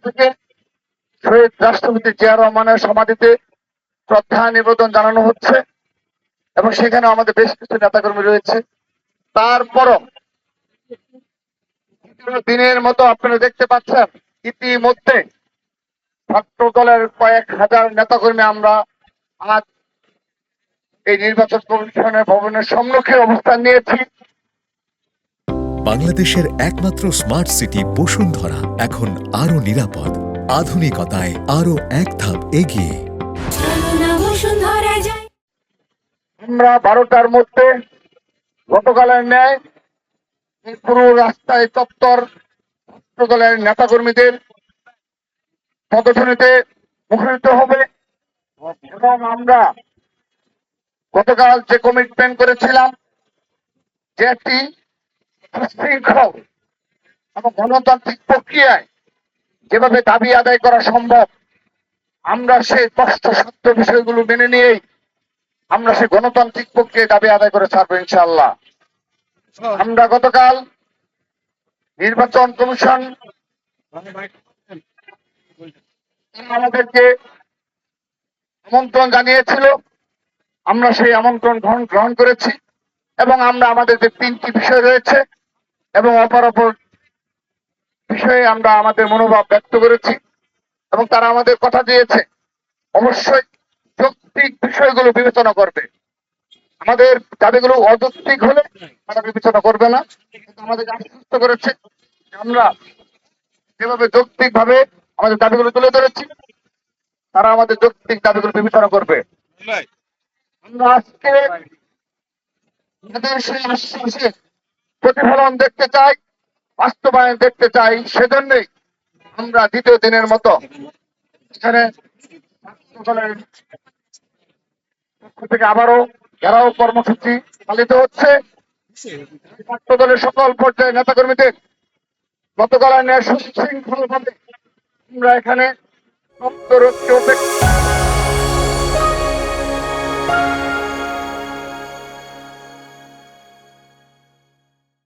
থেকে শহীদ রাষ্ট্রপতি জিয়া রহমানের সমাধিতে শ্রদ্ধা নিবেদন জানানো হচ্ছে এবং সেখানে আমাদের বেশ কিছু নেতাকর্মী রয়েছে। তারপরও দিনের মতো আপনারা দেখতে পাচ্ছেন ইতিমধ্যে ছাত্র দলের কয়েক হাজার নেতাকর্মী আমরা আজ এই নির্বাচন কমিশনের ভবনের সম্মুখে অবস্থান নিয়েছি। বাংলাদেশের একমাত্র স্মার্ট সিটি বসুন্ধরা এখন আরো নিরাপদ, আধুনিকতায় আরো এক ধাপ এগিয়ে। আমরা 12টার মধ্যে গতকালের ন্যায় এই পুরো রাস্তায় চত্বর ছাত্র দলের নেতাকর্মীদের পদধ্বনিতে মুখরিত হবে এবং আমরা গতকাল যে কমিটমেন্ট করেছিলাম যে একটি সুশৃঙ্খল এবং গণতান্ত্রিক প্রক্রিয়ায় যেভাবে দাবি আদায় করা সম্ভব আমরা সেই কষ্ট সত্য বিষয়গুলো মেনে নিয়েই আমরা সেই গণতান্ত্রিক প্রক্রিয়ায় দাবি আদায় করে ছাড়বো ইনশাআল্লাহ। আমরা গতকাল নির্বাচন কমিশন আমাদেরকে আমন্ত্রণ জানিয়েছিল, আমরা সেই আমন্ত্রণ গ্রহণ করেছি এবং আমরা আমাদের যে 3টি বিষয় রয়েছে এবং অপর বিষয়ে আমরা আমাদের মনোভাব ব্যক্ত করেছি এবং তারা আমাদের কথা দিয়েছে অবশ্যই যৌক্তিক বিষয়গুলো বিবেচনা করবে। আমাদের দাবিগুলো অযৌক্তিক হলে তারা বিবেচনা করবে না, কিন্তু আমাদেরকে আশ্বস্ত করেছে আমরা যেভাবে যৌক্তিক ভাবে আমাদের দাবিগুলো তুলে ধরেছি তারা আমাদের যৌক্তিক দাবিগুলো বিবেচনা করবে। আমরা আজকে সেই আশ্বাসের প্রতিফলন দেখতে চাই, বাস্তবায়ন দেখতে চাই। সেজন্যই আমরা দ্বিতীয় দিনের মতো এখানে পক্ষ থেকে আবারও ঘেরাও কর্মসূচি পালিত হচ্ছে। ছাত্র দলের সকল পর্যায়ের নেতাকর্মীদের গতকালের ন্যায় সুশৃঙ্খল ভাবে আমরা এখানে